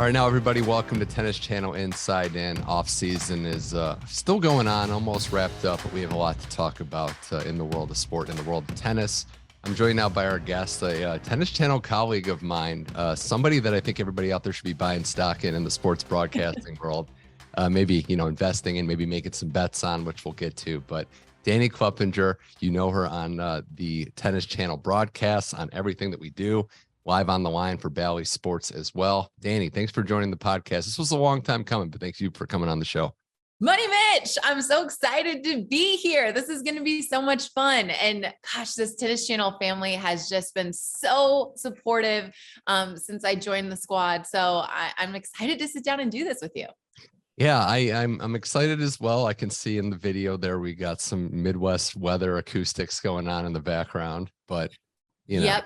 All right, now everybody, welcome to Tennis Channel Inside In. Off season is still going on, almost wrapped up, but we have a lot to talk about in the world of sport, in the world of tennis. I'm joined now by our guest, a Tennis Channel colleague of mine, somebody that I think everybody out there should be buying stock in the sports broadcasting world. Maybe, investing in, maybe making some bets on, which we'll get to. But Dani Klupenger, you know her on the Tennis Channel broadcasts, on everything that we do. Live on the line for Bally Sports as well. Dani, thanks for joining the podcast. This was a long time coming, but thanks you for coming on the show. Money Mitch, I'm so excited to be here. This is going to be so much fun. And gosh, this Tennis Channel family has just been so supportive since I joined the squad. So I'm excited to sit down and do this with you. Yeah, I'm excited as well. I can see in the video there we got some Midwest weather acoustics going on in the background, but Yep.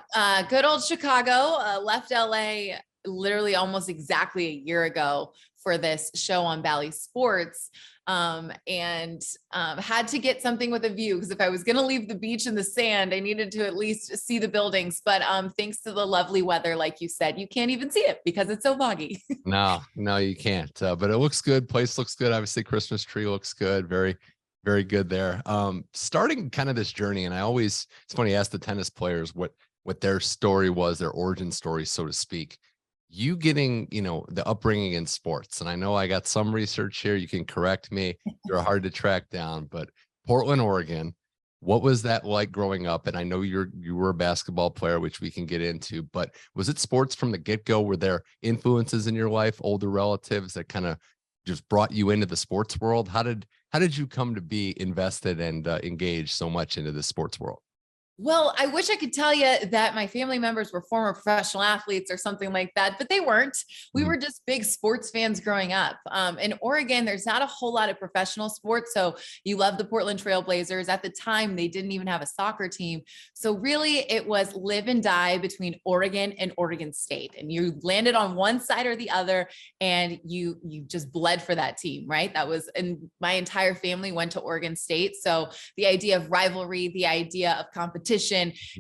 Good old Chicago. Left LA literally almost exactly a year ago for this show on Bally Sports. And had to get something with a view, because if I was going to leave the beach and the sand, I needed to at least see the buildings. But thanks to the lovely weather, like you said, you can't even see it because it's so foggy. No, you can't. But it looks good. Place looks good. Obviously, Christmas tree looks good. Very, very good there. Starting kind of this journey, and it's funny, I ask the tennis players what their story was, their origin story, so to speak. You getting, the upbringing in sports. And I know I got some research here. You can correct me. You're hard to track down, but Portland, Oregon, what was that like growing up? And I know you were a basketball player, which we can get into, but was it sports from the get-go? Were there influences in your life, older relatives that kind of just brought you into the sports world? How did you come to be invested and engaged so much into the sports world? Well, I wish I could tell you that my family members were former professional athletes or something like that, but they weren't. We were just big sports fans growing up. In Oregon, there's not a whole lot of professional sports. So you love the Portland Trail Blazers. At the time, they didn't even have a soccer team. So really it was live and die between Oregon and Oregon State. And you landed on one side or the other, and you just bled for that team, right? And my entire family went to Oregon State. So the idea of rivalry, the idea of competition,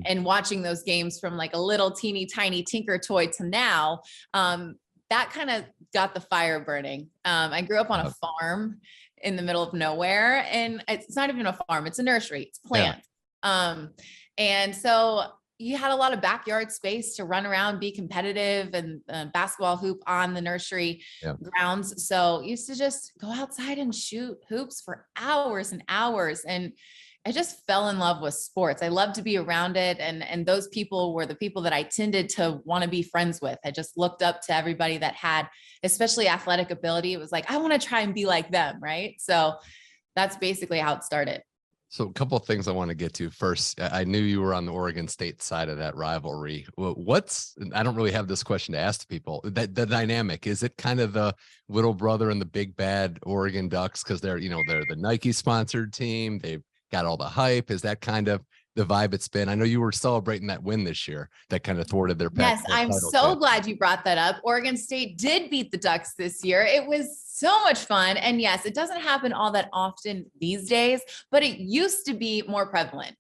and watching those games from like a little teeny tiny tinker toy to now, that kind of got the fire burning. I grew up on a farm in the middle of nowhere, and it's not even a farm, it's a nursery, it's plants. Yeah. And so you had a lot of backyard space to run around, be competitive, and basketball hoop on the nursery grounds. So used to just go outside and shoot hoops for hours and hours. And I just fell in love with sports. I loved to be around it. And those people were the people that I tended to want to be friends with. I just looked up to everybody that had, especially athletic ability. It was like, I want to try and be like them. Right. So that's basically how it started. So a couple of things I want to get to. First, I knew you were on the Oregon State side of that rivalry. I don't really have this question to ask to people, the dynamic, is it kind of the little brother and the big bad Oregon Ducks? Cause they're the Nike sponsored team. They've got all the hype. Is that kind of the vibe it's been? I know you were celebrating that win this year that kind of thwarted their pack. Yes, I'm so glad you brought that up. Oregon State did beat the Ducks this year. It was so much fun. And yes, it doesn't happen all that often these days, but it used to be more prevalent.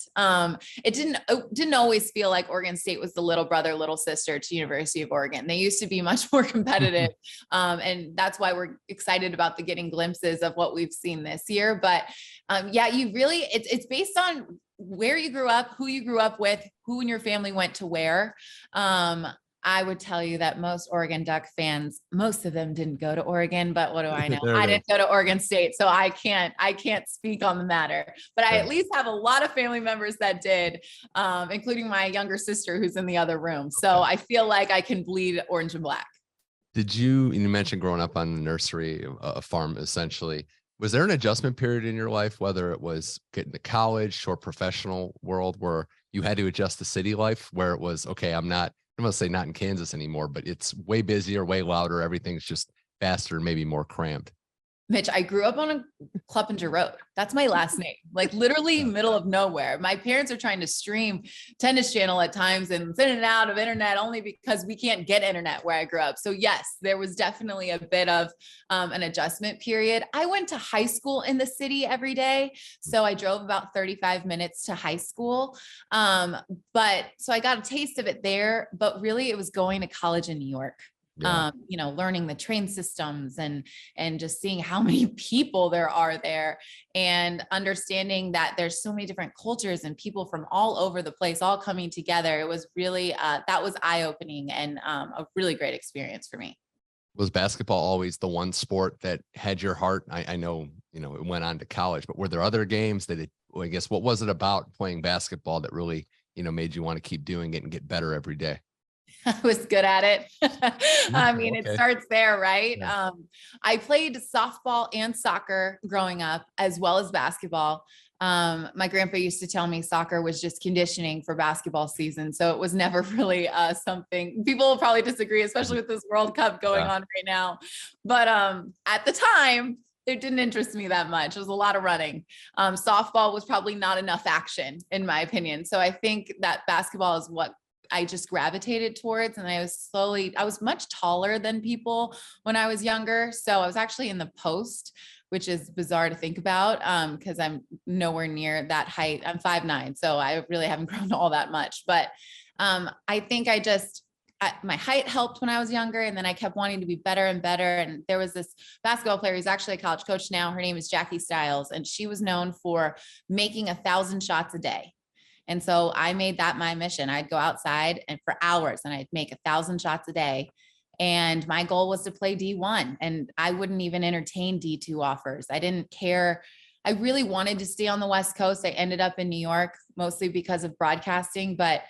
It didn't always feel like Oregon State was the little brother, little sister to University of Oregon. They used to be much more competitive. And that's why we're excited about getting glimpses of what we've seen this year. But it's based on where you grew up, who you grew up with, who in your family went to where. I would tell you that most Oregon Duck fans, most of them didn't go to Oregon, but what do I know? I didn't go to Oregon State, so I can't speak on the matter, but I at least have a lot of family members that did, including my younger sister who's in the other room. So I feel like I can bleed orange and black. You mentioned growing up on the nursery, a farm essentially. Was there an adjustment period in your life, whether it was getting to college or professional world, where you had to adjust to city life, where it was, okay, I'm going to say not in Kansas anymore, but it's way busier, way louder. Everything's just faster, maybe more cramped? Mitch, I grew up on a Klupenger Road. That's my last name, like literally middle of nowhere. My parents are trying to stream Tennis Channel at times and it's in and out of internet only because we can't get internet where I grew up. So yes, there was definitely a bit of an adjustment period. I went to high school in the city every day. So I drove about 35 minutes to high school. So I got a taste of it there, but really it was going to college in New York. Yeah. Learning the train systems and just seeing how many people there are there, and understanding that there's so many different cultures and people from all over the place all coming together. It was really, that was eye-opening and a really great experience for me. Was basketball always the one sport that had your heart? I know, it went on to college, but were there other games that I guess, what was it about playing basketball that really, made you want to keep doing it and get better every day? I was good at it. I mean, it Okay. starts there, right? Yeah. I played softball and soccer growing up, as well as basketball. My grandpa used to tell me soccer was just conditioning for basketball season. So it was never really something. People will probably disagree, especially with this World Cup going Yeah. on right now. But at the time, it didn't interest me that much. It was a lot of running. Softball was probably not enough action, in my opinion. So I think that basketball is what I just gravitated towards. And I was much taller than people when I was younger. So I was actually in the post, which is bizarre to think about, because I'm nowhere near that height. I'm 5'9", so I really haven't grown all that much. But I think my height helped when I was younger, and then I kept wanting to be better and better. And there was this basketball player who's actually a college coach now. Her name is Jackie Stiles, and she was known for making 1,000 shots a day. And so I made that my mission. I'd go outside and for hours and I'd make 1,000 shots a day. And my goal was to play D1, and I wouldn't even entertain D2 offers. I didn't care. I really wanted to stay on the West Coast. I ended up in New York mostly because of broadcasting, but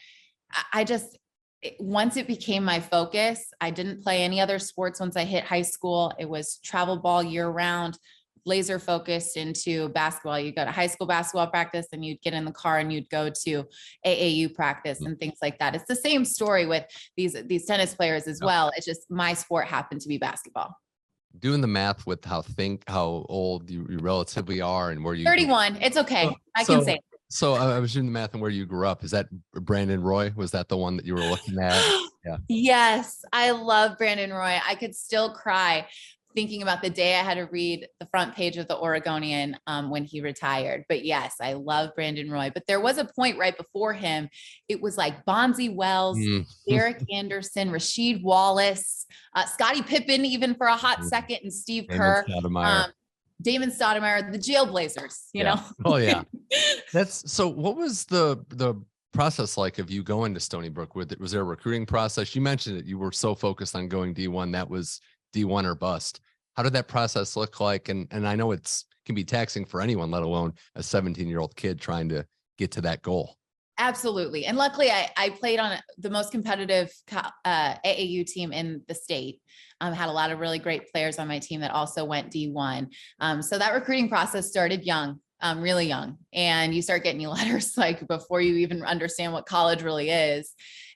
once it became my focus, I didn't play any other sports once I hit high school. It was travel ball year round, laser focused into basketball. You go to high school basketball practice and you'd get in the car and you'd go to AAU practice and things like that. It's the same story with these tennis players as well. It's just my sport happened to be basketball. Doing the math with how old you relatively are and where you 31. It's okay. I so, can say it. So I was doing the math on where you grew up. Is that Brandon Roy? Was that the one that you were looking at? Yeah. Yes, I love Brandon Roy. I could still cry thinking about the day I had to read the front page of the Oregonian when he retired. But yes, I love Brandon Roy. But there was a point right before him. It was like Bonzi Wells, Derek Anderson, Rasheed Wallace, Scottie Pippen, even for a hot second, and Steve Kerr. Damon Stoudemire, the Jailblazers, you know? Oh yeah. So what was the process like of you going to Stony Brook? Was there a recruiting process? You mentioned it. You were so focused on going D1, that was D1 or bust. How did that process look like? And I know can be taxing for anyone, let alone a 17-year-old kid trying to get to that goal. Absolutely. And luckily I played on the most competitive AAU team in the state. Had a lot of really great players on my team that also went D1. So that recruiting process started young, really young. And you start getting letters like before you even understand what college really is.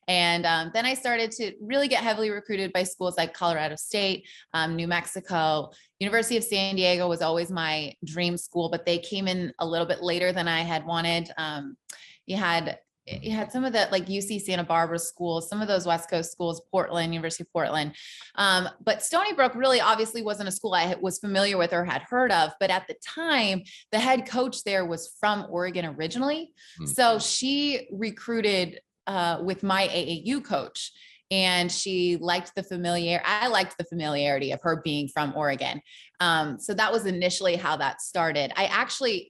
And then I started to really get heavily recruited by schools like Colorado State, New Mexico. University of San Diego was always my dream school, but they came in a little bit later than I had wanted. You had some of the like UC Santa Barbara schools, some of those West Coast schools, Portland, University of Portland. But Stony Brook really obviously wasn't a school I was familiar with or had heard of. But at the time, the head coach there was from Oregon originally. So she recruited with my AAU coach. And she liked I liked the familiarity of her being from Oregon. So that was initially how that started.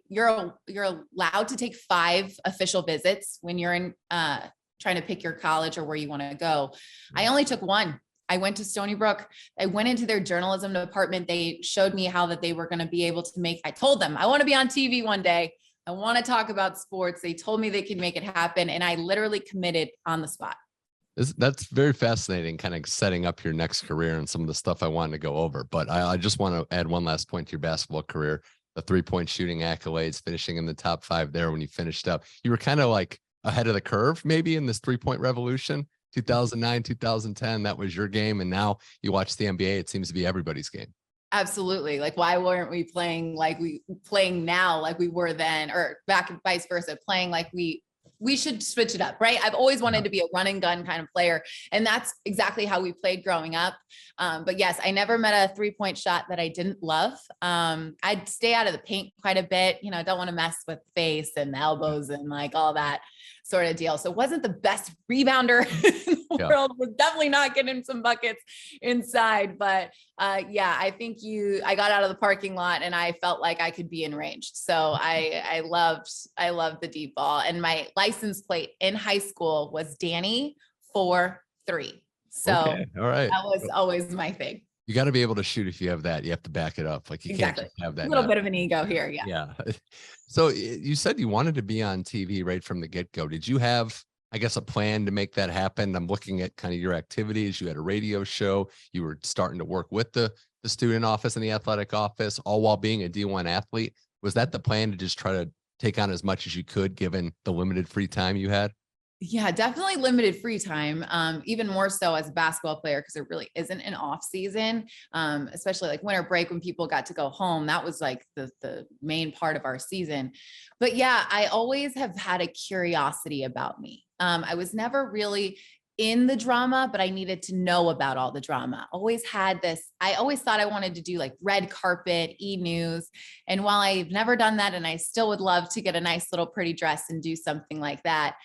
You're allowed to take 5 official visits when you're in trying to pick your college or where you want to go. I only took 1. I went to Stony Brook. I went into their journalism department. They showed me how that they were going to be able to I told them, I want to be on TV one day. I want to talk about sports. They told me they could make it happen. And I literally committed on the spot. That's very fascinating, kind of setting up your next career and some of the stuff I wanted to go over. But I just want to add one last point to your basketball career, the 3-point shooting accolades, finishing in the top 5 there when you finished up. You were kind of like ahead of the curve, maybe in this 3-point revolution, 2009, 2010. That was your game. And now you watch the NBA, it seems to be everybody's game. Absolutely. Like, why weren't we playing now, like we were then, or back and vice versa, playing like we should switch it up, right? I've always wanted to be a run and gun kind of player. And that's exactly how we played growing up. But yes, I never met a 3-point shot that I didn't love. I'd stay out of the paint quite a bit. Don't want to mess with face and elbows and like all that. sort of deal. So it wasn't the best rebounder in the world, was definitely not getting some buckets inside. But yeah, I think I got out of the parking lot and I felt like I could be in range. So I loved the deep ball. And my license plate in high school was Dani 4-3. So Okay. All right. that was always my thing. You got to be able to shoot. If you have that, you have to back it up. Like you can't just have that. A little bit of an ego here. Yeah. Yeah. So you said you wanted to be on TV right from the get-go. Did you have, I guess, a plan to make that happen? I'm looking at kind of your activities. You had a radio show. You were starting to work with the student office and the athletic office, all while being a D1 athlete. Was that the plan, to just try to take on as much as you could given the limited free time you had? Yeah, definitely limited free time. Even more so as a basketball player, because there really isn't an off season, especially like winter break when people got to go home. That was like the main part of our season. But yeah, I always have had a curiosity about me. I was never really in the drama, but I needed to know about all the drama. Always had this, I always thought I wanted to do like red carpet, e-news. And while I've never done that, and I still would love to get a nice little pretty dress and do something like that,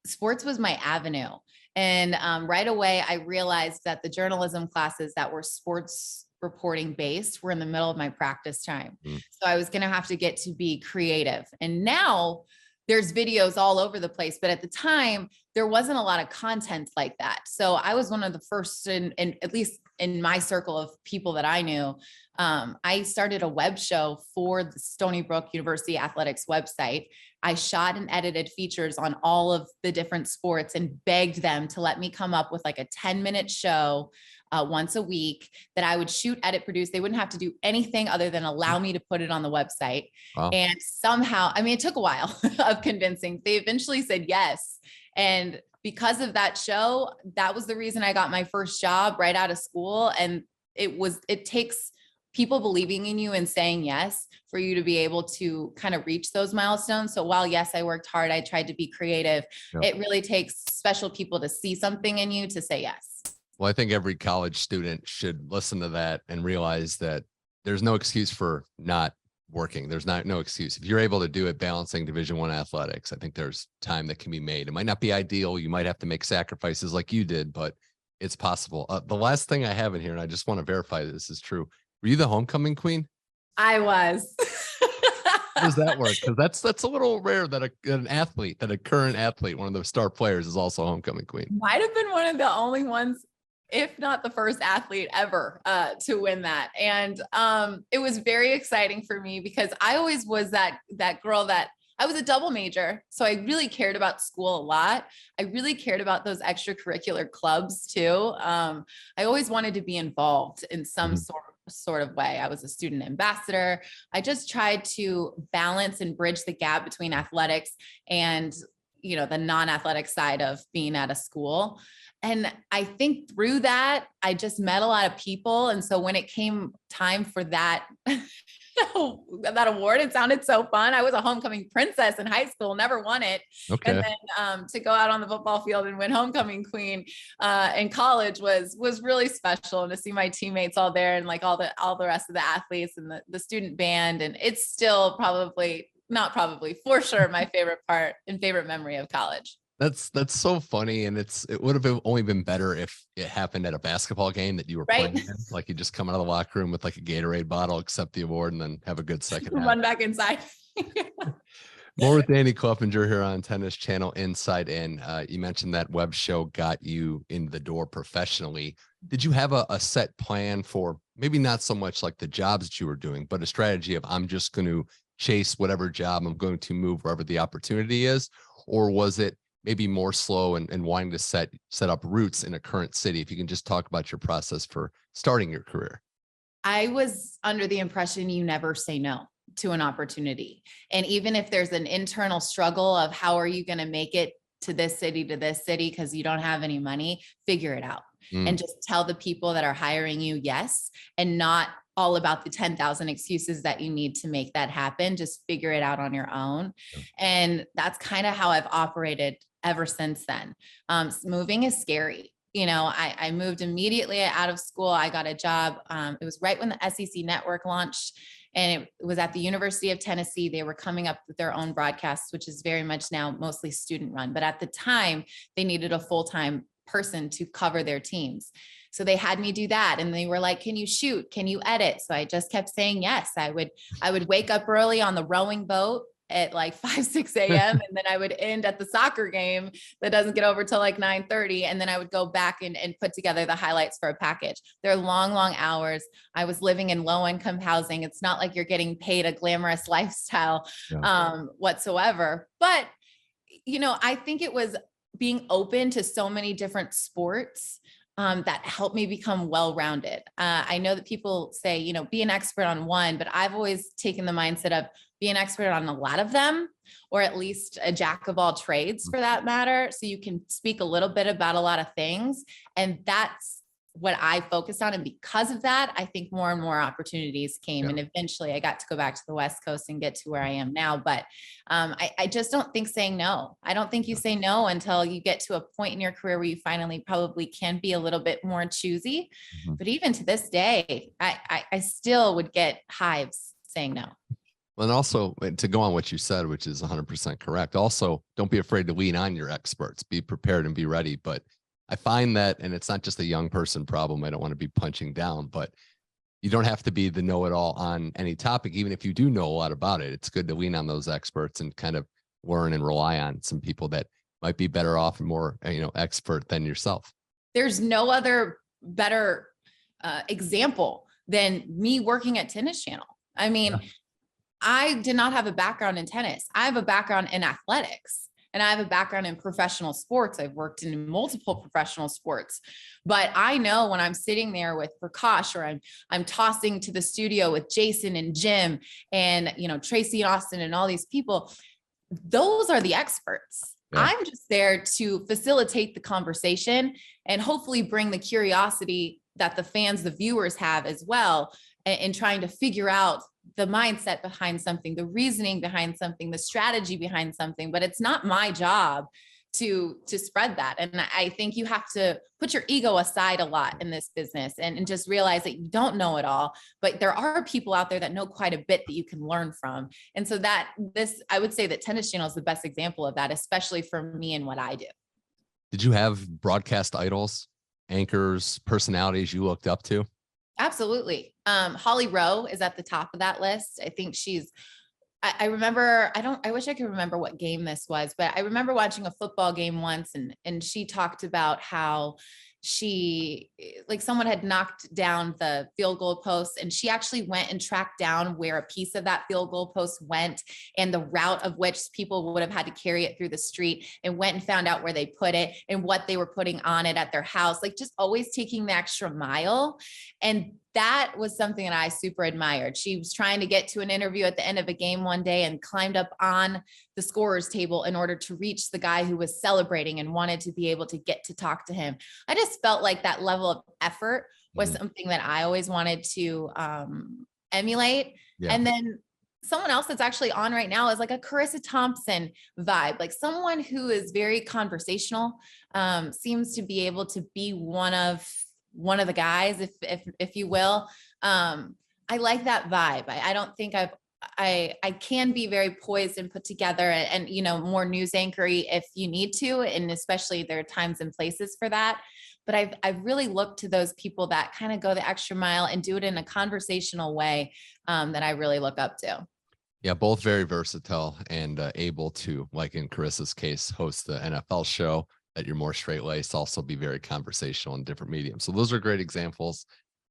sports was my avenue. And right away, I realized that the journalism classes that were sports reporting based were in the middle of my practice time. So I was going to have to get to be creative. And now there's videos all over the place, but at the time there wasn't a lot of content like that. So I was one of the first, in at least in my circle of people that I knew. I started a web show for the Stony Brook University Athletics website. I shot and edited features on all of the different sports and begged them to let me come up with like a 10-minute show once a week that I would shoot, edit, produce. They wouldn't have to do anything other than allow me to put it on the website. Wow. And somehow, I mean, it took a while of convincing. They eventually said yes. And because of that show, that was the reason I got my first job right out of school. And it takes people believing in you and saying yes for you to be able to kind of reach those milestones. So while, yes, I worked hard, I tried to be creative. Yep. It really takes special people to see something in you to say yes. Well, I think every college student should listen to that and realize that there's no excuse for not working. There's no excuse. If you're able to do it, balancing Division I athletics, I think there's time that can be made. It might not be ideal. You might have to make sacrifices like you did, but it's possible. The last thing I have in here, and I just want to verify that this is true. Were you the homecoming queen? I was. How does that work? Because that's a little rare that a current athlete, one of the star players, is also a homecoming queen. Might have been one of the only ones, if not the first athlete ever to win that. And it was very exciting for me because I always was that girl that I was a double major. So I really cared about school a lot. I really cared about those extracurricular clubs too. I always wanted to be involved in some sort of way. I was a student ambassador. I just tried to balance and bridge the gap between athletics and, the non-athletic side of being at a school. And I think through that, I just met a lot of people. And so when it came time for that award, it sounded so fun. I was a homecoming princess in high school, never won it. Okay. And then to go out on the football field and win homecoming queen in college was really special. And to see my teammates all there and like all the rest of the athletes and the student band. And it's still for sure my favorite part and favorite memory of college. That's so funny. And it would have only been better if it happened at a basketball game that you were playing in. Like you just come out of the locker room with like a Gatorade bottle, accept the award, and then have a good second half. Run back inside. More with Dani Klupenger here on Tennis Channel Inside In. You mentioned that web show got you in the door professionally. Did you have a set plan for maybe not so much like the jobs that you were doing, but a strategy of I'm just going to chase whatever job, I'm going to move wherever the opportunity is? Or was it maybe more slow and wanting to set up roots in a current city? If you can just talk about your process for starting your career. I was under the impression you never say no to an opportunity. And even if there's an internal struggle of how are you going to make it to this city because you don't have any money, figure it out. And just tell the people that are hiring you yes, and not all about the 10,000 excuses that you need to make that happen. Just figure it out on your own. And that's kind of how I've operated ever since then. Moving is scary. I moved immediately out of school. I got a job. It was right when the SEC network launched. and it was at the University of Tennessee. They were coming up with their own broadcasts, which is very much now mostly student run. But at the time, they needed a full-time person to cover their teams. So they had me do that. And they were like, can you shoot? Can you edit? So I just kept saying yes. I would wake up early on the rowing boat at like 5, 6 a.m. And then I would end at the soccer game that doesn't get over till like 9:30. And then I would go back and put together the highlights for a package. They're long, long hours. I was living in low income housing. It's not like you're getting paid a glamorous lifestyle whatsoever. But, you know, I think it was being open to so many different sports that helped me become well-rounded. I know that people say, you know, be an expert on one, but I've always taken the mindset of be an expert on a lot of them, or at least a jack of all trades for that matter. So you can speak a little bit about a lot of things. And that's what I focused on. And because of that, I think more and more opportunities came. And eventually I got to go back to the West Coast and get to where I am now. But I just don't think saying no. I don't think you say no until you get to a point in your career where you finally probably can be a little bit more choosy. But even to this day, I still would get hives saying no. Well, and also to go on what you said, which is 100% correct. Also, don't be afraid to lean on your experts, be prepared and be ready. But I find that, and it's not just a young person problem. I don't want to be punching down, but you don't have to be the know-it-all on any topic. Even if you do know a lot about it, it's good to lean on those experts and kind of learn and rely on some people that might be better off and more, expert than yourself. There's no other better example than me working at Tennis Channel. I mean, I did not have a background in tennis. I have a background in athletics, and I have a background in professional sports. I've worked in multiple professional sports, but I know when I'm sitting there with Prakash, or I'm tossing to the studio with Jason and Jim and, Tracy and Austin and all these people, those are the experts. I'm just there to facilitate the conversation and hopefully bring the curiosity that the fans, the viewers have as well, in trying to figure out the mindset behind something, the reasoning behind something, the strategy behind something. But it's not my job to spread that. And I think you have to put your ego aside a lot in this business and just realize that you don't know it all, but there are people out there that know quite a bit that you can learn from. And so I would say that Tennis Channel is the best example of that, especially for me and what I do. Did you have broadcast idols, anchors, personalities you looked up to? Absolutely. Holly Rowe is at the top of that list. I think I remember, I wish I could remember what game this was, but I remember watching a football game once and she talked about how someone had knocked down the field goal post, and she actually went and tracked down where a piece of that field goal post went and the route of which people would have had to carry it through the street, and went and found out where they put it and what they were putting on it at their house, just always taking the extra mile. And that was something that I super admired. She was trying to get to an interview at the end of a game one day and climbed up on the scorer's table in order to reach the guy who was celebrating and wanted to be able to get to talk to him. I just felt like that level of effort was something that I always wanted to emulate. And then someone else that's actually on right now is like a Carissa Thompson vibe, like someone who is very conversational, seems to be able to be one of the guys, if you will. I like that vibe. I don't think I can be very poised and put together and more news anchory if you need to. And especially there are times and places for that. But I've really looked to those people that kind of go the extra mile and do it in a conversational way that I really look up to. Yeah, both very versatile and able to, like in Carissa's case, host the NFL show, that you're more straight-laced, also be very conversational in different mediums. So those are great examples.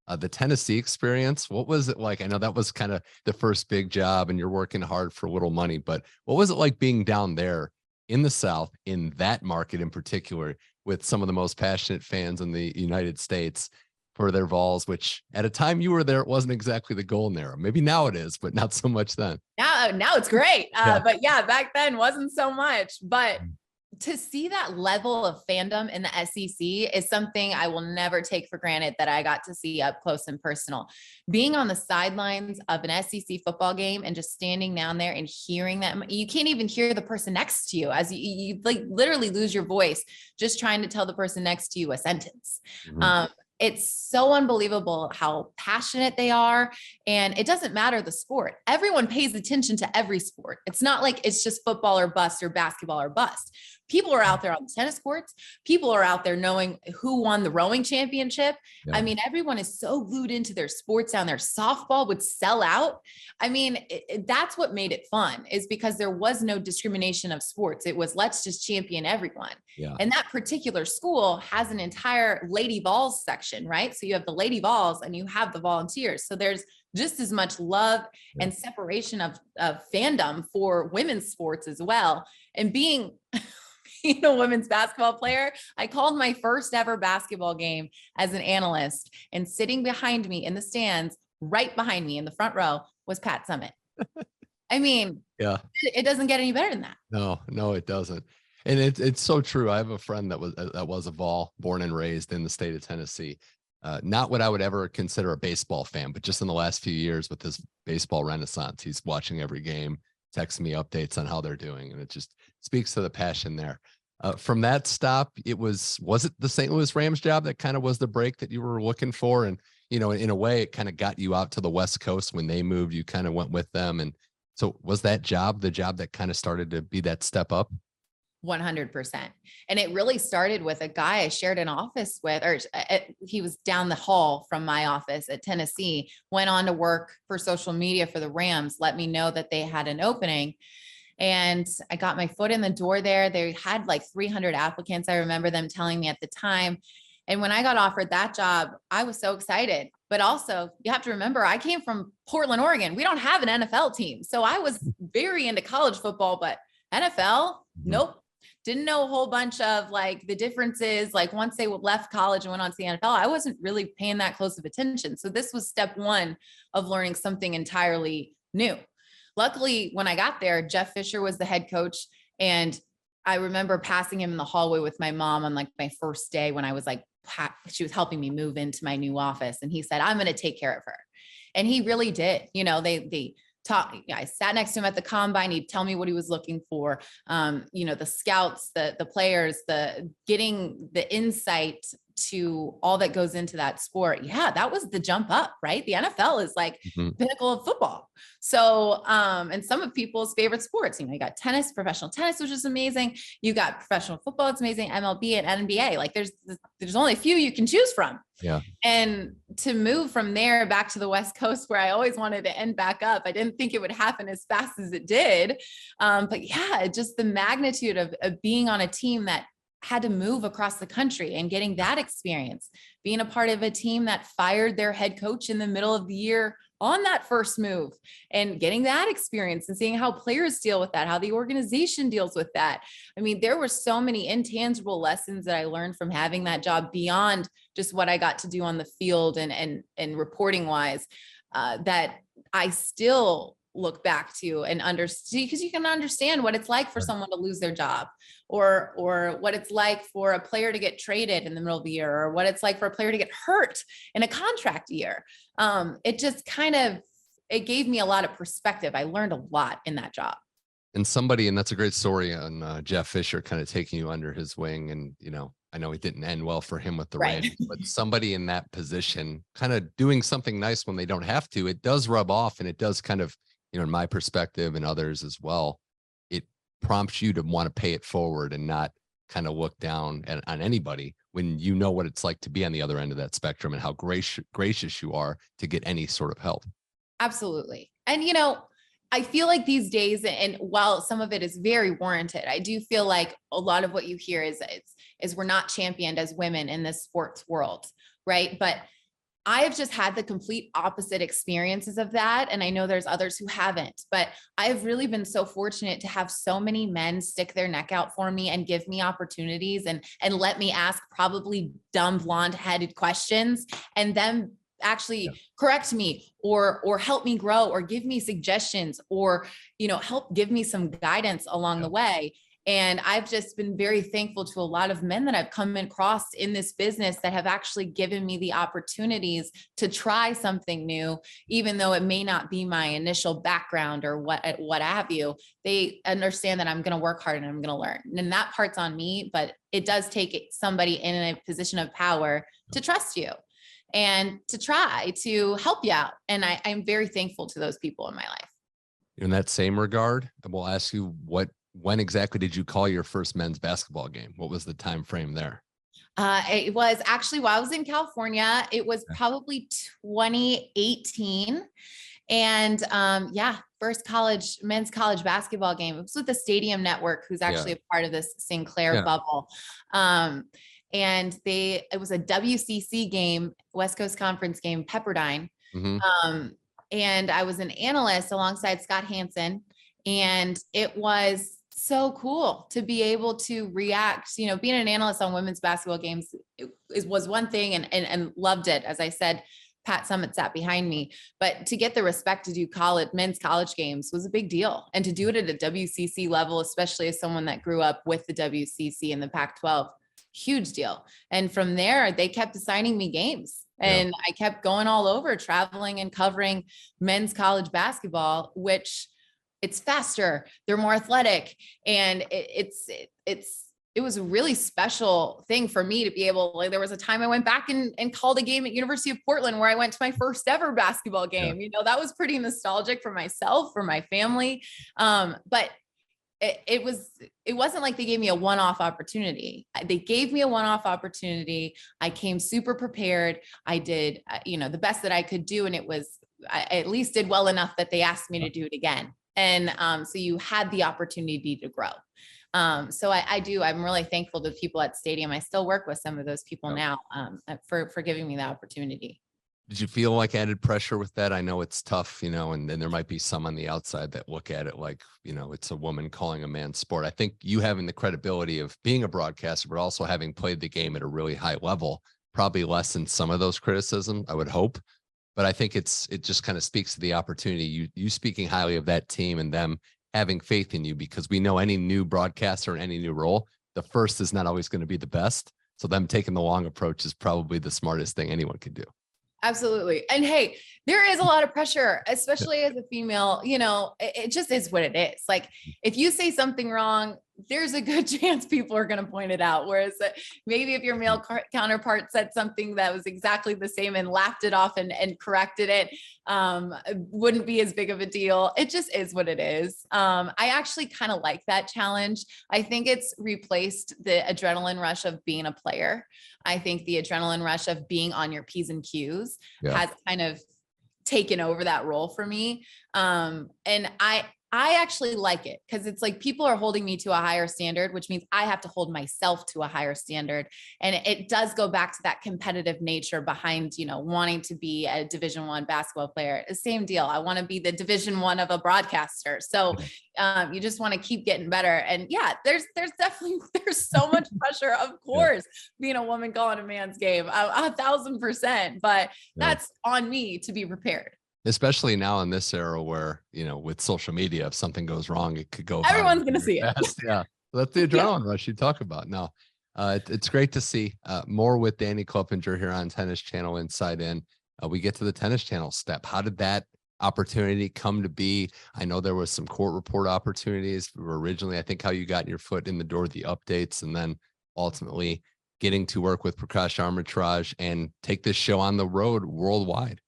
The Tennessee experience, what was it like? I know that was kind of the first big job and you're working hard for little money, but what was it like being down there in the South, in that market in particular, with some of the most passionate fans in the United States for their Vols, which at a time you were there, it wasn't exactly the golden era. Maybe now it is, but not so much then. Now it's great. But yeah, back then wasn't so much. But to see that level of fandom in the SEC is something I will never take for granted that I got to see up close and personal. Being on the sidelines of an SEC football game and just standing down there and hearing that, you can't even hear the person next to you as you like literally lose your voice just trying to tell the person next to you a sentence. It's so unbelievable how passionate they are. And it doesn't matter the sport. Everyone pays attention to every sport. It's not like it's just football or bust or basketball or bust. People are out there on the tennis courts. People are out there knowing who won the rowing championship. Yeah. I mean, everyone is so glued into their sports down there. Softball would sell out. I mean, that's what made it fun, is because there was no discrimination of sports. It was, let's just champion everyone. Yeah. And that particular school has an entire Lady Vols section, right? So you have the Lady Vols and you have the volunteers. So there's just as much love and separation of fandom for women's sports as well. And being a women's basketball player, I called my first ever basketball game as an analyst, and sitting behind me in the stands, right behind me in the front row, was Pat Summitt. I mean, yeah, it doesn't get any better than that. No, it doesn't. And it's so true. I have a friend that was a Vol, born and raised in the state of Tennessee. Not what I would ever consider a baseball fan, but just in the last few years with this baseball renaissance, he's watching every game, texting me updates on how they're doing. And it just speaks to the passion there. From that stop, was it the St. Louis Rams job that kind of was the break that you were looking for? And, in a way, it kind of got you out to the West Coast. When they moved, you kind of went with them. And so was that job the job that kind of started to be that step up? 100%. And it really started with a guy I shared an office with, or he was down the hall from my office at Tennessee, went on to work for social media for the Rams, let me know that they had an opening. And I got my foot in the door there. They had like 300 applicants. I remember them telling me at the time. And when I got offered that job, I was so excited. But also, you have to remember, I came from Portland, Oregon. We don't have an NFL team. So I was very into college football, but NFL, nope. Didn't know a whole bunch of like the differences. Like once they left college and went on to the NFL, I wasn't really paying that close of attention. So this was step one of learning something entirely new. Luckily, when I got there, Jeff Fisher was the head coach. And I remember passing him in the hallway with my mom on like my first day when I was like, she was helping me move into my new office. And he said, I'm going to take care of her. And he really did. They talk. I sat next to him at the combine. He'd tell me what he was looking for. The scouts, the players, getting the insight to all that goes into that sport. Yeah, that was the jump up, right? The NFL is like pinnacle of football. So, and some of people's favorite sports, you got tennis, professional tennis, which is amazing. You got professional football. It's amazing. MLB and NBA. Like there's only a few you can choose from. Yeah. And to move from there back to the West Coast, where I always wanted to end back up, I didn't think it would happen as fast as it did. But yeah, just the magnitude of being on a team that had to move across the country and getting that experience, being a part of a team that fired their head coach in the middle of the year on that first move, and getting that experience and seeing how players deal with that, how the organization deals with that. I mean, there were so many intangible lessons that I learned from having that job beyond just what I got to do on the field and reporting wise, that I still look back to and understand, because you can understand what it's like for someone to lose their job, or what it's like for a player to get traded in the middle of the year, or what it's like for a player to get hurt in a contract year. It just it gave me a lot of perspective. I learned a lot in that job. And that's a great story on Jeff Fisher kind of taking you under his wing. And, I know it didn't end well for him with the Rams, but somebody in that position kind of doing something nice when they don't have to, it does rub off, and it does kind of, in my perspective and others as well, it prompts you to want to pay it forward and not kind of look down on anybody when you know what it's like to be on the other end of that spectrum and how gracious you are to get any sort of help. Absolutely. And, I feel like these days, and while some of it is very warranted, I do feel like a lot of what you hear is we're not championed as women in this sports world, right? But I have just had the complete opposite experiences of that. And I know there's others who haven't, but I've really been so fortunate to have so many men stick their neck out for me and give me opportunities and let me ask probably dumb blonde headed questions, and them actually correct me or help me grow or give me suggestions or, help give me some guidance along the way. And I've just been very thankful to a lot of men that I've come across in this business that have actually given me the opportunities to try something new, even though it may not be my initial background or what have you. They understand that I'm going to work hard and I'm going to learn. And that part's on me, but it does take somebody in a position of power to trust you. and to try to help you out. And I'm very thankful to those people in my life. In that same regard, we'll ask you when exactly did you call your first men's basketball game? What was the time frame there? It was actually while I was in California. It was probably 2018. And first men's college basketball game. It was with the Stadium Network, who's actually a part of this Sinclair bubble. And it was a WCC game, West Coast Conference game, Pepperdine. And I was an analyst alongside Scott Hansen. And it was so cool to be able to react, being an analyst on women's basketball games was one thing, and loved it. As I said, Pat Summitt sat behind me, but to get the respect to do men's college games was a big deal. And to do it at a WCC level, especially as someone that grew up with the WCC and the Pac-12, huge deal. And from there, they kept assigning me games. And I kept going all over, traveling and covering men's college basketball, which it's faster, they're more athletic. And it was a really special thing for me to be able, there was a time I went back and called a game at University of Portland where I went to my first ever basketball game. That was pretty nostalgic for myself, for my family. But it wasn't like they gave me a one-off opportunity. They gave me a one-off opportunity. I came super prepared. I did, the best that I could do. And I at least did well enough that they asked me to do it again. And so you had the opportunity to grow. So I'm really thankful to the people at Stadium. I still work with some of those people now for giving me the opportunity. Did you feel like added pressure with that? I know it's tough, and then there might be some on the outside that look at it like, it's a woman calling a man's sport. I think you having the credibility of being a broadcaster, but also having played the game at a really high level, probably lessens some of those criticisms, I would hope. But I think it just kind of speaks to the opportunity, you speaking highly of that team and them having faith in you, because we know any new broadcaster in any new role, the first is not always going to be the best. So them taking the long approach is probably the smartest thing anyone can do. Absolutely. And hey, there is a lot of pressure, especially as a female, it just is what it is. Like if you say something wrong, there's a good chance people are going to point it out. Whereas maybe if your male counterpart said something that was exactly the same and laughed it off and corrected it, wouldn't be as big of a deal. It just is what it is. I actually kind of like that challenge. I think it's replaced the adrenaline rush of being a player. I think the adrenaline rush of being on your P's and Q's has kind of taken over that role for me. And I actually like it because it's like people are holding me to a higher standard, which means I have to hold myself to a higher standard. And it does go back to that competitive nature behind, wanting to be a Division I basketball player. Same deal. I want to be the Division I of a broadcaster. So you just want to keep getting better. And there's so much pressure, of course, being a woman calling a man's game, 1,000%, but that's on me to be prepared. Especially now in this era where, with social media, if something goes wrong, it could go. Everyone's going to see it. Yeah. That's the adrenaline rush you talk about. No, it's great to see more with Dani Klupenger here on Tennis Channel Inside In. We get to the Tennis Channel step. How did that opportunity come to be? I know there was some court report opportunities originally. I think how you got your foot in the door, the updates, and then ultimately getting to work with Prakash Armitage and take this show on the road worldwide.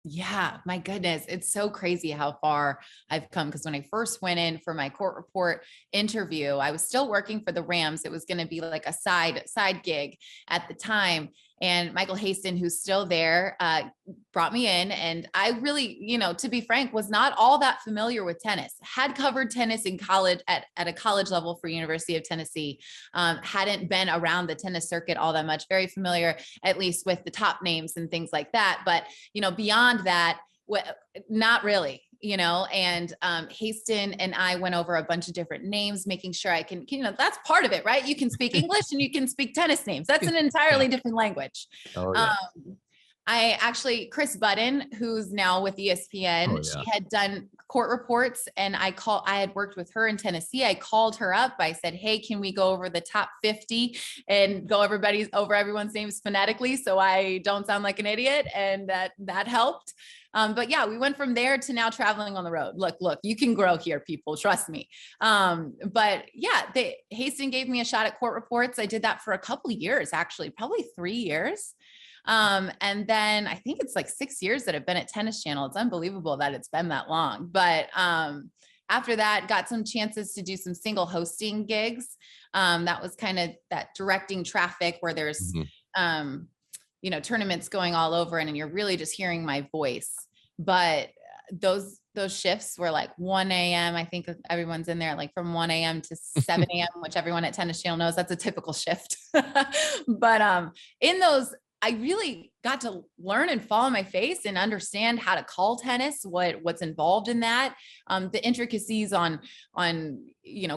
Yeah, my goodness. It's so crazy how far I've come. Because when I first went in for my court report interview, I was still working for the Rams. It was going to be like a side gig at the time. And Michael Haston, who's still there, brought me in. And I really, to be frank, was not all that familiar with tennis. Had covered tennis in college at a college level for University of Tennessee. Hadn't been around the tennis circuit all that much. Very familiar, at least with the top names and things like that. But, beyond that, not really. And Haston and I went over a bunch of different names, making sure I can, that's part of it, right? You can speak English and you can speak tennis names. That's an entirely different language. Oh, yeah. Chris Budden, who's now with ESPN, she had done court reports and I had worked with her in Tennessee. I called her up. I said, hey, can we go over the top 50 and go over everyone's names phonetically so I don't sound like an idiot? And that helped. But we went from there to now traveling on the road. Look, you can grow here, people, trust me. Haston gave me a shot at court reports. I did that for a couple of years, actually, probably 3 years. And then I think it's like 6 years that I've been at Tennis Channel. It's unbelievable that it's been that long. But after that, got some chances to do some single hosting gigs. That was kind of that directing traffic where there's, tournaments going all over and you're really just hearing my voice. But those shifts were like 1 a.m. I think everyone's in there like from 1 a.m. to 7 a.m., which everyone at Tennis Channel knows that's a typical shift. But in those, I really got to learn and fall on my face and understand how to call tennis, what's involved in that, the intricacies on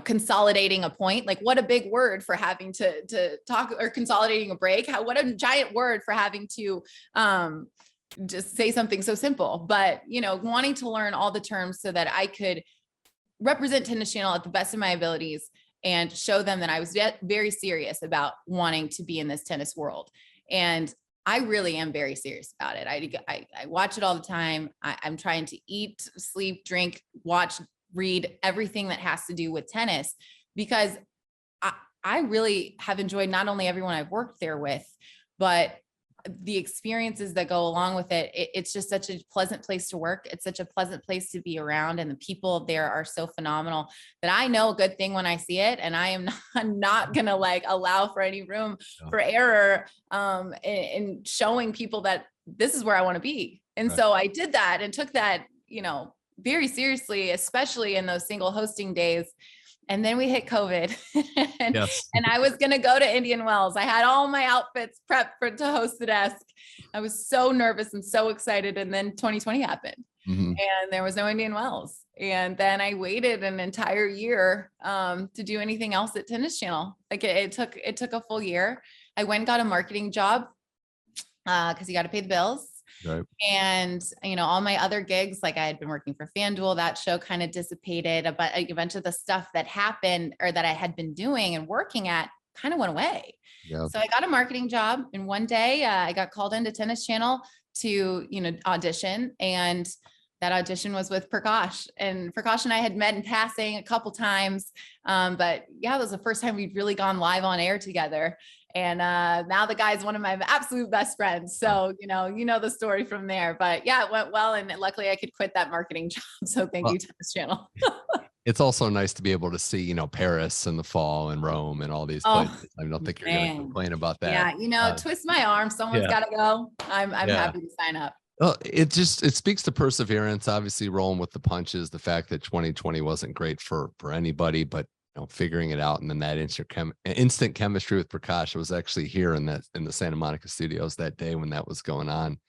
consolidating a point, like what a big word for having to talk, or consolidating a break. What a giant word for having to just say something so simple, but wanting to learn all the terms so that I could represent Tennis Channel at the best of my abilities and show them that I was very serious about wanting to be in this tennis world. And I really am very serious about it. I watch it all the time. I'm trying to eat, sleep, drink, watch, read everything that has to do with tennis, because I really have enjoyed not only everyone I've worked there with, but the experiences that go along with it. It's just such a pleasant place to work. It's such a pleasant place to be around. And the people there are so phenomenal that I know a good thing when I see it. And I am not going to allow for any room for error in showing people that this is where I want to be. And so I did that and took that, very seriously, especially in those single hosting days. And then we hit COVID and I was going to go to Indian Wells. I had all my outfits prepped to host the desk. I was so nervous and so excited. And then 2020 happened and there was no Indian Wells. And then I waited an entire year to do anything else at Tennis Channel. Like it took a full year. I went and got a marketing job because you got to pay the bills. Right. And, all my other gigs, like I had been working for FanDuel, that show kind of dissipated, but a bunch of the stuff that happened or that I had been doing and working at kind of went away. Yeah. So I got a marketing job, and one day I got called into Tennis Channel to, audition. And that audition was with Prakash, and Prakash and I had met in passing a couple times. But yeah, it was the first time we'd really gone live on air together. And now the guy's one of my absolute best friends. So, you know the story from there. But yeah, it went well. And luckily I could quit that marketing job. So thank you, Tennis Channel. It's also nice to be able to see, Paris in the fall and Rome and all these places. I don't think you're going to complain about that. Yeah, twist my arm. Someone's got to go. I'm happy to sign up. Well, it speaks to perseverance, obviously rolling with the punches, the fact that 2020 wasn't great for anybody, but figuring it out. And then that instant chemistry with Prakash. I was actually here in the Santa Monica studios that day when that was going on.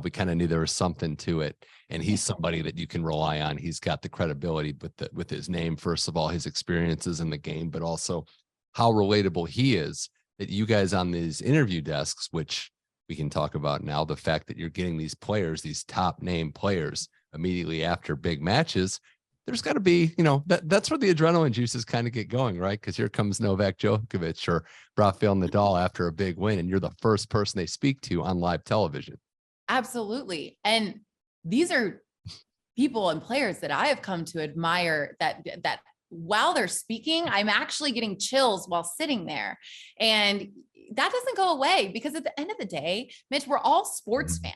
We kind of knew there was something to it, and he's somebody that you can rely on. He's got the credibility with his name, first of all, his experiences in the game, but also how relatable he is, that you guys on these interview desks, which we can talk about now, the fact that you're getting these players, these top name players immediately after big matches. There's got to be, that's where the adrenaline juices kind of get going, right? Because here comes Novak Djokovic or Rafael Nadal after a big win, and you're the first person they speak to on live television. Absolutely. And these are people and players that I have come to admire, that while they're speaking, I'm actually getting chills while sitting there. And that doesn't go away, because at the end of the day, Mitch, we're all sports fans.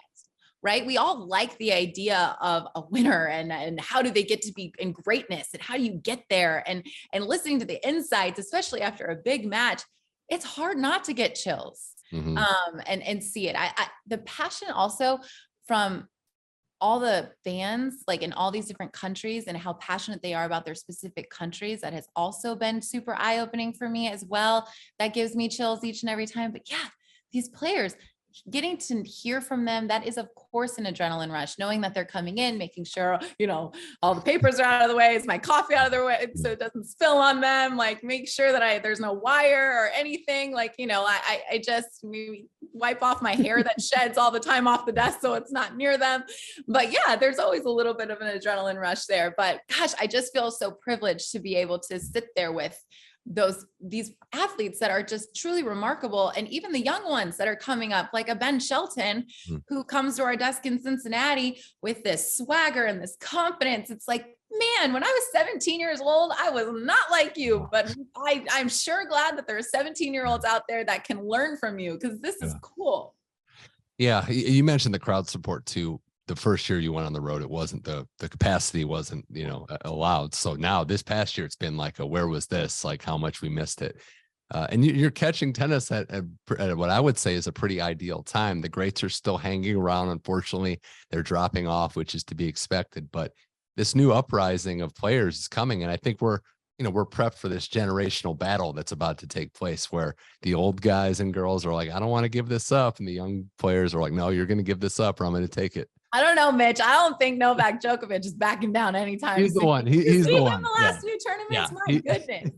Right? We all like the idea of a winner and how do they get to be in greatness and how do you get there, and listening to the insights, especially after a big match, it's hard not to get chills and see it. The passion also from all the fans, like in all these different countries, and how passionate they are about their specific countries, that has also been super eye-opening for me as well. That gives me chills each and every time. But yeah, these players, getting to hear from them, that is of course an adrenaline rush, knowing that they're coming in, making sure, all the papers are out of the way, is my coffee out of the way so it doesn't spill on them, like make sure that there's no wire or anything, I just wipe off my hair that sheds all the time off the desk so it's not near them. But yeah, there's always a little bit of an adrenaline rush there. But gosh, I just feel so privileged to be able to sit there with these athletes that are just truly remarkable. And even the young ones that are coming up, like a Ben Shelton, who comes to our desk in Cincinnati with this swagger and this confidence. It's like, man, when I was 17 years old, I was not like you, but I'm sure glad that there are 17-year-olds out there that can learn from you, because this is cool. Yeah, you mentioned the crowd support too. The first year you went on the road, it wasn't the capacity wasn't, allowed. So now this past year, it's been like where was this? Like how much we missed it. And you're catching tennis at what I would say is a pretty ideal time. The greats are still hanging around. Unfortunately, they're dropping off, which is to be expected. But this new uprising of players is coming, and I think we're prepped for this generational battle that's about to take place, where the old guys and girls are like, I don't want to give this up, and the young players are like, no, you're going to give this up, or I'm going to take it. I don't know, Mitch. I don't think Novak Djokovic is backing down anytime He's soon. the one. He's the one. The last few tournaments, my goodness.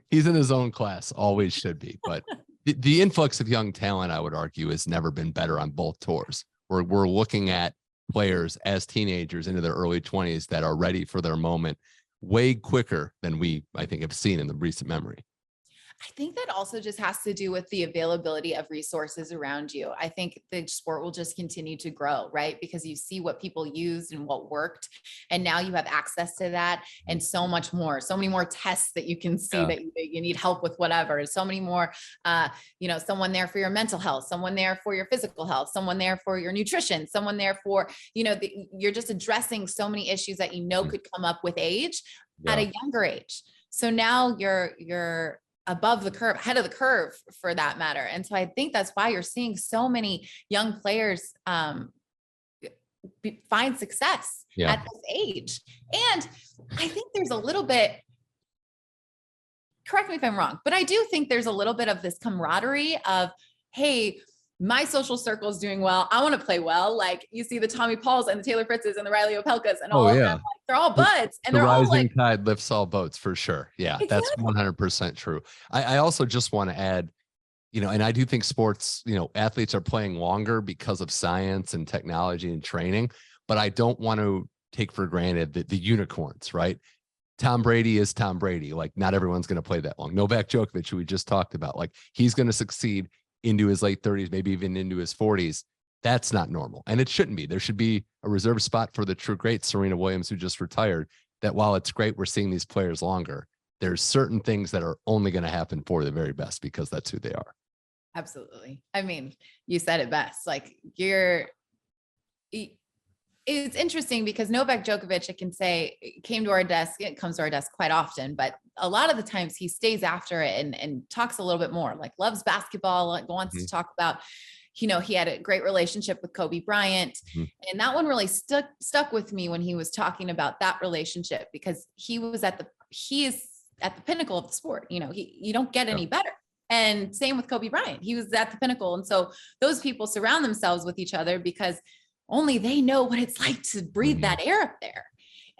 He's in his own class, always should be. But the influx of young talent, I would argue, has never been better on both tours. We're looking at players as teenagers into their early 20s that are ready for their moment way quicker than we, I think, have seen in the recent memory. I think that also just has to do with the availability of resources around you. I think the sport will just continue to grow, right? Because you see what people used and what worked, and now you have access to that and so much more, so many more tests that you can see that you need help with whatever. So many more, someone there for your mental health, someone there for your physical health, someone there for your nutrition, someone there for, you're just addressing so many issues that could come up with age at a younger age. So now you're above the curve, ahead of the curve for that matter. And so I think that's why you're seeing so many young players find success at this age. And I think there's a little bit, correct me if I'm wrong, but I do think there's a little bit of this camaraderie of, hey, my social circle is doing well. I want to play well. Like you see the Tommy Pauls and the Taylor Fritzes and the Riley Opelkas and all of them. Like, they're all buds, and they're all like, tide lifts all boats for sure. Yeah, exactly. That's 100% true. I also just want to add, and I do think sports, athletes are playing longer because of science and technology and training, but I don't want to take for granted the unicorns, right? Tom Brady is Tom Brady. Like not everyone's going to play that long. Novak Djokovic, who we just talked about, like he's going to succeed into his late 30s, maybe even into his 40s. That's not normal. And it shouldn't be. There should be a reserved spot for the true great Serena Williams, who just retired, that while it's great we're seeing these players longer, there's certain things that are only going to happen for the very best because that's who they are. Absolutely. I mean, you said it best. Like it's interesting because Novak Djokovic, I can say, came to our desk. It comes to our desk quite often, but a lot of the times he stays after it and talks a little bit more, like loves basketball, like wants to talk about, he had a great relationship with Kobe Bryant. And that one really stuck with me when he was talking about that relationship, because he is at the pinnacle of the sport. You don't get any better. And same with Kobe Bryant. He was at the pinnacle. And so those people surround themselves with each other because only they know what it's like to breathe that air up there.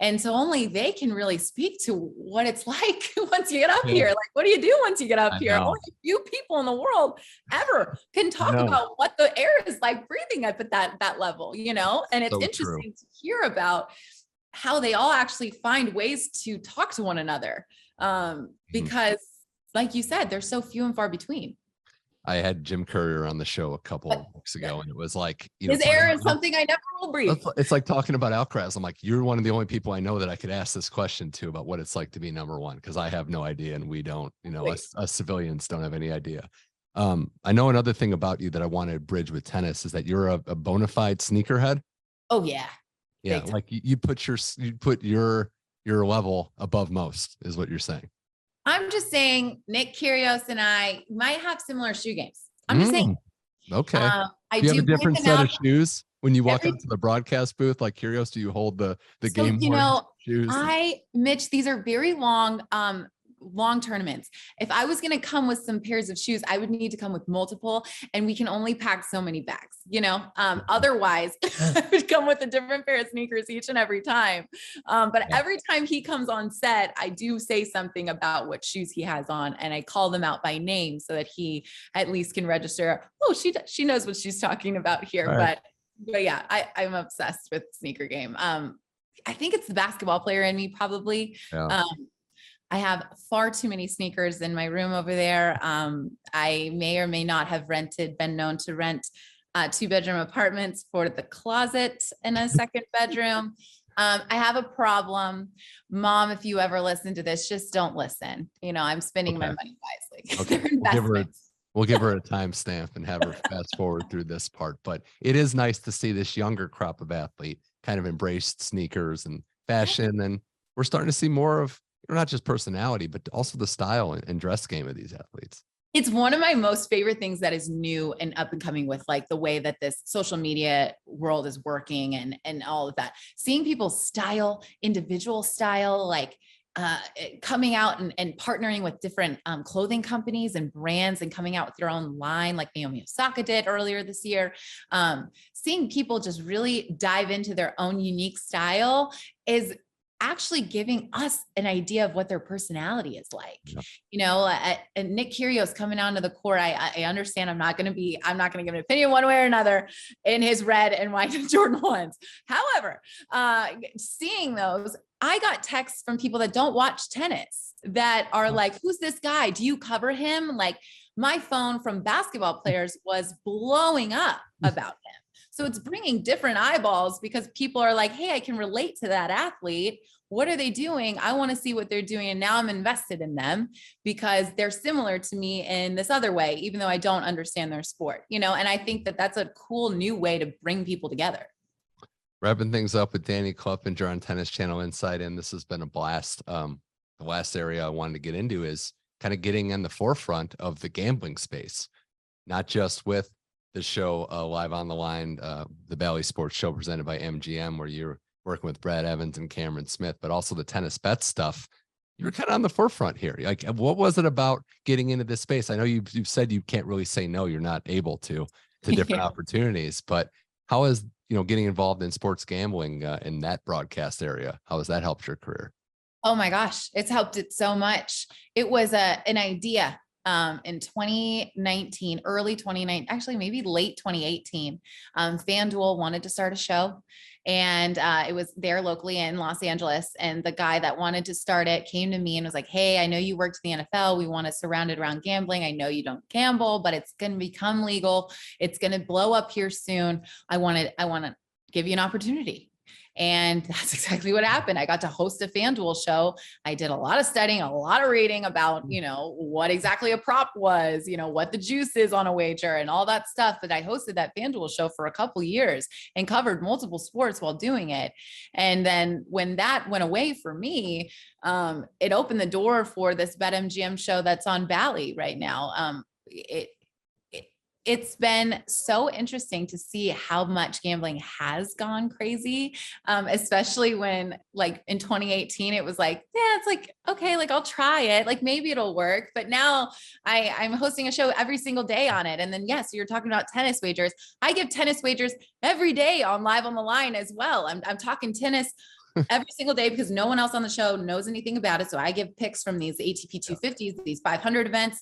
And so only they can really speak to what it's like once you get up here. Like, what do you do once you get up here? Only a few people in the world ever can talk about what the air is like breathing up at that level, and it's so interesting to hear about how they all actually find ways to talk to one another. Because like you said, they're so few and far between. I had Jim Courier on the show a couple of weeks ago, and it was like, his air is something I never will breathe. It's like talking about Alcaraz. I'm like, you're one of the only people I know that I could ask this question to about what it's like to be number one, because I have no idea, and we don't, us civilians don't have any idea. I know another thing about you that I want to bridge with tennis is that you're a bona fide sneakerhead. Oh yeah. Yeah, like you put your level above most, is what you're saying. I'm just saying Nick Kyrgios and I might have similar shoe games. I'm just saying. Okay. I do you have a different set of shoes when you walk into the broadcast booth? Like Kyrgios, do you hold the game shoes? Mitch, these are very long tournaments. If I was going to come with some pairs of shoes, I would need to come with multiple, and we can only pack so many bags, otherwise I would come with a different pair of sneakers each and every time. But every time he comes on set, I do say something about what shoes he has on, and I call them out by name so that he at least can register. Oh, she knows what she's talking about here. Right. But yeah, I'm obsessed with sneaker game. I think it's the basketball player in me, probably. Yeah. I have far too many sneakers in my room over there. I may or may not have been known to rent 2-bedroom apartments for the closet in a second bedroom. I have a problem. Mom, if you ever listen to this, just don't listen. I'm spending my money wisely. Okay. We'll give her a timestamp and have her fast forward through this part. But it is nice to see this younger crop of athlete kind of embraced sneakers and fashion. And we're starting to see more of not just personality, but also the style and dress game of these athletes. It's one of my most favorite things that is new and up and coming with like the way that this social media world is working and all of that. Seeing people's style, individual style, like coming out and partnering with different clothing companies and brands and coming out with your own line like Naomi Osaka did earlier this year. Seeing people just really dive into their own unique style is actually giving us an idea of what their personality is like. Yeah. You know, and Nick Kyrgios coming onto the court, I understand I'm not going to give an opinion one way or another in his red and white Jordan 1s. However, seeing those, I got texts from people that don't watch tennis that are like, who's this guy? Do you cover him? Like my phone from basketball players was blowing up about him. So it's bringing different eyeballs because people are like, hey, I can relate to that athlete. What are they doing? I want to see what they're doing. And now I'm invested in them because they're similar to me in this other way, even though I don't understand their sport, you know? And I think that that's a cool new way to bring people together. Wrapping things up with Dani Klupenger on Tennis Channel Inside In. This has been a blast. The last area I wanted to get into is kind of getting in the forefront of the gambling space, not just with the show Live on the Line, the Bally Sports show presented by MGM, where you're working with Brad Evans and Cameron Smith, but also the tennis bet stuff. You were kind of on the forefront here. Like, what was it about getting into this space? I know you've said you can't really say no, you're not able to different opportunities, but how is, getting involved in sports gambling in that broadcast area, how has that helped your career? Oh my gosh, it's helped it so much. It was an idea in 2019, early 2019, actually maybe late 2018. FanDuel wanted to start a show and it was there locally in Los Angeles. And the guy that wanted to start it came to me and was like, hey, I know you worked in the NFL. We want to surround it around gambling. I know you don't gamble, but it's going to become legal. It's going to blow up here soon. I want to give you an opportunity. And that's exactly what happened. I got to host a FanDuel show. I did a lot of studying, a lot of reading about, what exactly a prop was, what the juice is on a wager and all that stuff. But I hosted that FanDuel show for a couple of years and covered multiple sports while doing it. And then when that went away for me, it opened the door for this BetMGM show that's on Bally right now. It's been so interesting to see how much gambling has gone crazy, especially when like in 2018, it was like, yeah, it's like, okay, like I'll try it. Like maybe it'll work. But now I'm hosting a show every single day on it. And then, yes, you're talking about tennis wagers. I give tennis wagers every day on Live on the Line as well. I'm talking tennis every single day because no one else on the show knows anything about it. So I give picks from these ATP 250s, these 500 events,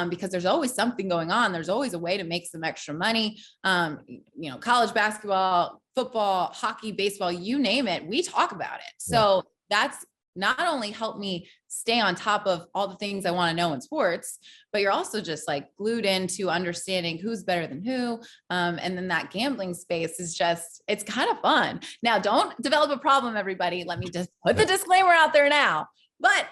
because there's always something going on. There's always a way to make some extra money. College basketball, football, hockey, baseball, you name it. We talk about it. So that's not only helped me stay on top of all the things I want to know in sports, but you're also just like glued into understanding who's better than who. And then that gambling space is it's kind of fun. Now, don't develop a problem, everybody. Let me just put the disclaimer out there now. But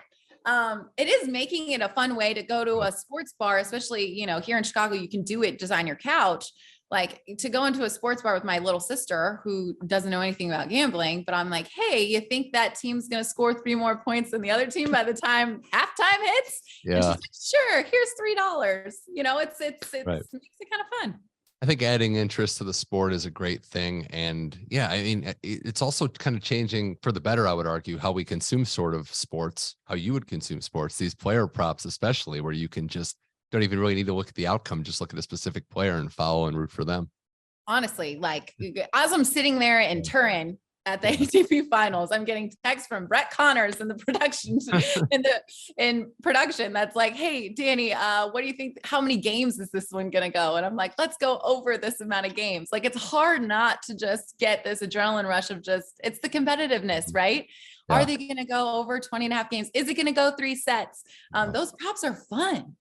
it is making it a fun way to go to a sports bar, especially, here in Chicago, you can do it just on your couch. Like to go into a sports bar with my little sister who doesn't know anything about gambling, but I'm like, hey, you think that team's going to score 3 more points than the other team by the time halftime hits? Yeah. And she's like, sure, here's $3. It right. Makes it kind of fun. I think adding interest to the sport is a great thing. And yeah, I mean, it's also kind of changing for the better, I would argue, how we consume sort of sports, how you would consume sports, these player props, especially where you can just don't even really need to look at the outcome. Just look at a specific player and follow and root for them. Honestly, like as I'm sitting there in Turin at the ATP finals, I'm getting texts from Brett Connors in the production in production. That's like, hey, Dani, what do you think? How many games is this one going to go? And I'm like, let's go over this amount of games. Like, it's hard not to just get this adrenaline rush of it's the competitiveness, right? Yeah. Are they going to go over 20 and a half games? Is it going to go 3 sets? Those props are fun.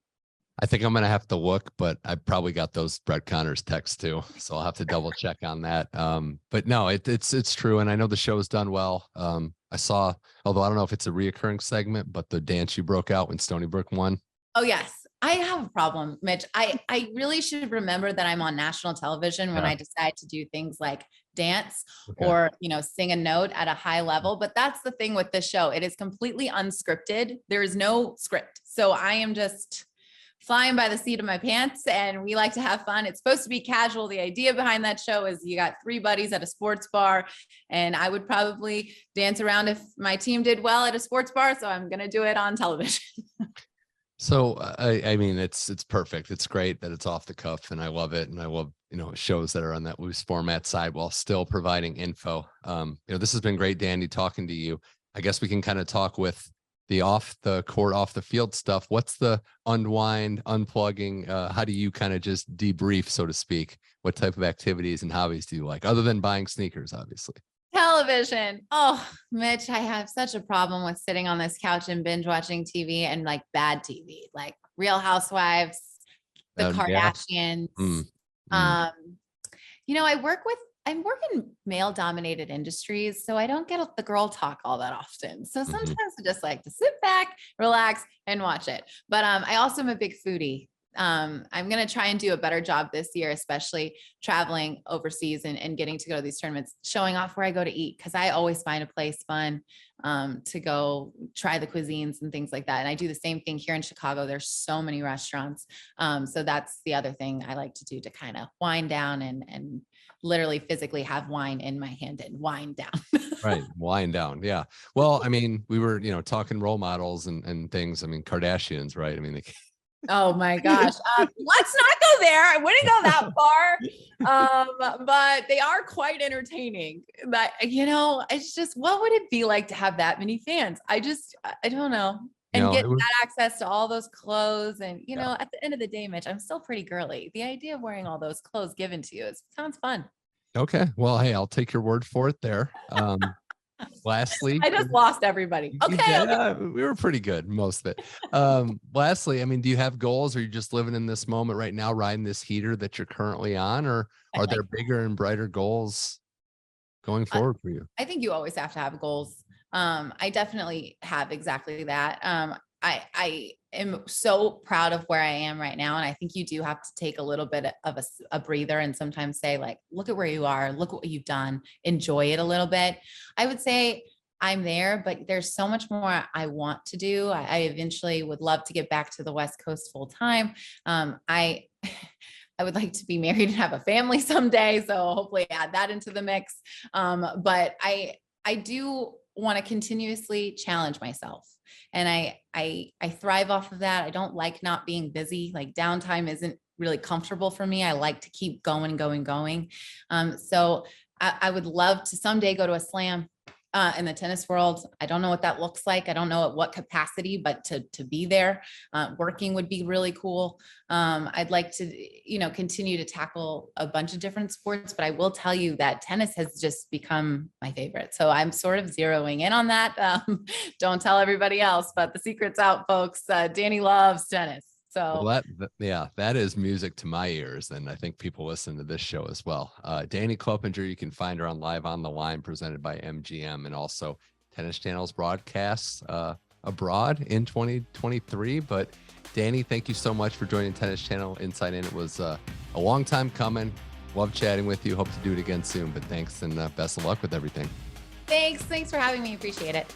I think I'm going to have to look, but I probably got those Brett Connors texts too. So I'll have to double check on that. But no, it's true. And I know the show is done well. I saw, although I don't know if it's a reoccurring segment, but the dance you broke out when Stony Brook won. Oh yes. I have a problem, Mitch. I really should remember that I'm on national television when Yeah. I decide to do things like dance Okay. or, sing a note at a high level. But that's the thing with this show. It is completely unscripted. There is no script. So I am just flying by the seat of my pants, and we like to have fun. It's supposed to be casual. The idea behind that show is you got three buddies at a sports bar, and I would probably dance around if my team did well at a sports bar. So I'm going to do it on television. So I mean, it's perfect. It's great that it's off the cuff, and I love it. And I love, shows that are on that loose format side while still providing info. This has been great, Danny, talking to you. I guess we can kind of talk with the off the court, off the field stuff. What's the unwind, unplugging? How do you kind of just debrief, so to speak? What type of activities and hobbies do you like, other than buying sneakers, obviously? Television. Oh, Mitch, I have such a problem with sitting on this couch and binge watching TV, and like bad TV, like Real Housewives, the Yeah. Kardashians. Mm. I work in male dominated industries, so I don't get the girl talk all that often. So sometimes I just like to sit back, relax, and watch it. But I also am a big foodie. I'm going to try and do a better job this year, especially traveling overseas and getting to go to these tournaments, showing off where I go to eat. Cause I always find a place fun, to go try the cuisines and things like that. And I do the same thing here in Chicago. There's so many restaurants. So that's the other thing I like to do to kind of wind down and literally physically have wine in my hand and wind down. Right. Wind down. Yeah. Well, I mean, we were, talking role models and things. I mean, Kardashians, right? I mean, Oh my gosh. Let's not go there. I wouldn't go that far. But they are quite entertaining. But it's just, what would it be like to have that many fans? I don't know. And get that access to all those clothes. And, at the end of the day, Mitch, I'm still pretty girly. The idea of wearing all those clothes given to you sounds fun. Okay. Well, hey, I'll take your word for it there. Lastly, I just lost everybody. Okay. We were pretty good, most of it. Lastly, I mean, do you have goals? Or are you just living in this moment right now, riding this heater that you're currently on, or are there bigger and brighter goals going forward for you? I think you always have to have goals. I definitely have exactly that. I am so proud of where I am right now. And I think you do have to take a little bit of a breather and sometimes say, like, look at where you are, look at what you've done, enjoy it a little bit. I would say I'm there, but there's so much more I want to do. I eventually would love to get back to the West Coast full time. I would like to be married and have a family someday. So hopefully add that into the mix. But I do want to continuously challenge myself. And I thrive off of that. I don't like not being busy. Like, downtime isn't really comfortable for me. I like to keep going. So I would love to someday go to a slam in the tennis world. I don't know what that looks like. I don't know at what capacity, but to be there, working would be really cool. I'd like to, continue to tackle a bunch of different sports, but I will tell you that tennis has just become my favorite. So I'm sort of zeroing in on that. Don't tell everybody else, but the secret's out, folks. Dani loves tennis. So well, that is music to my ears. And I think people listen to this show as well. Dani Klupenger, you can find her on Live on the Line, presented by MGM, and also Tennis Channel's broadcasts abroad in 2023. But Dani, thank you so much for joining Tennis Channel Inside In. It was a long time coming. Love chatting with you. Hope to do it again soon. But thanks, and best of luck with everything. Thanks for having me. Appreciate it.